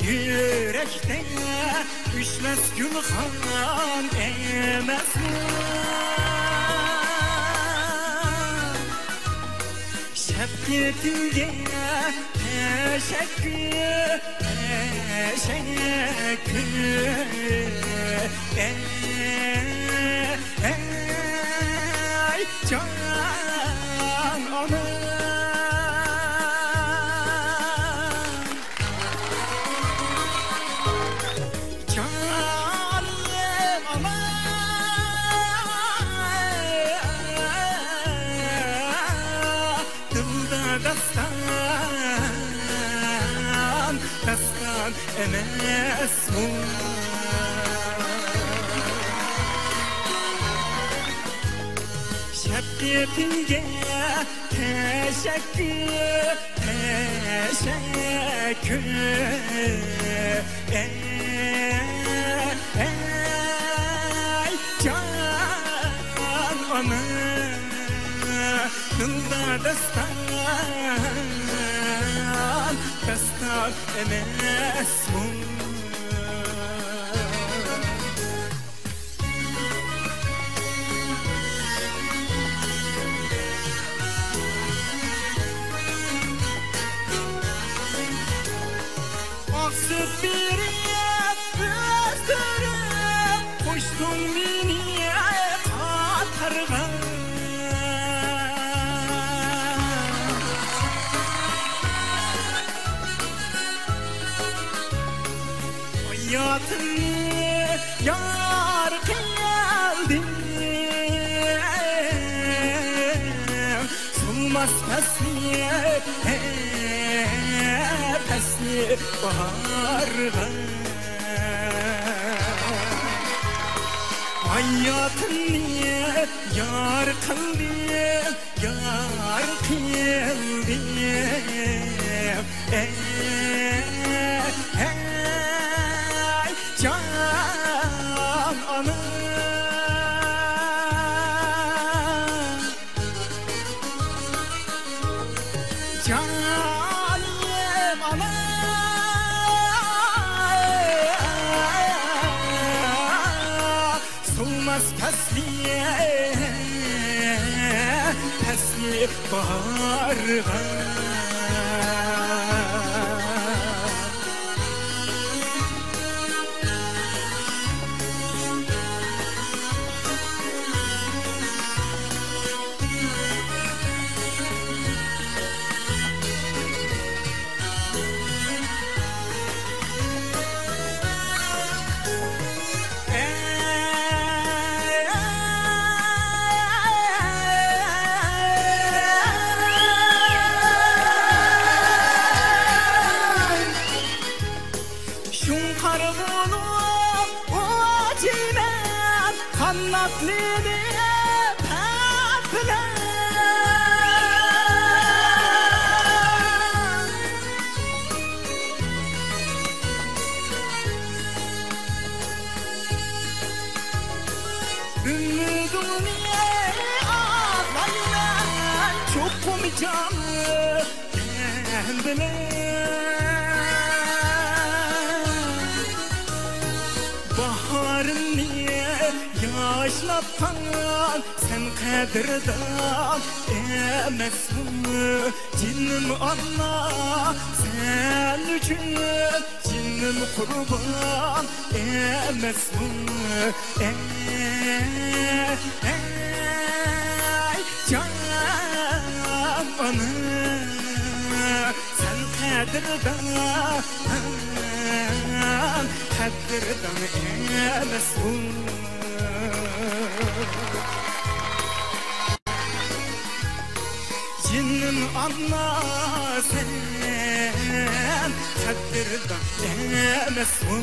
yürekte düşmez gülhan emez şefkatinge teşekkür ey can ana Dastan emes bu şefkatinge teşekkür ey can ana dılda dastan emes bu aksıp bir özdürüp koştun beni katarga hayatını yar geldi solmaz pesli baharga hayatını yar kıldı can ana canım ana solmaz pesli baharga kanatlıdır tatlılar ümidini ağlayla çok komikcanı kendiler baharın niye yaşlatan sen kadirdan emes mi cinim Allah sen üçün cinim kurban emes mi ey can ana sen kadirdan emes mi cinim anla sen kadirdan emes mi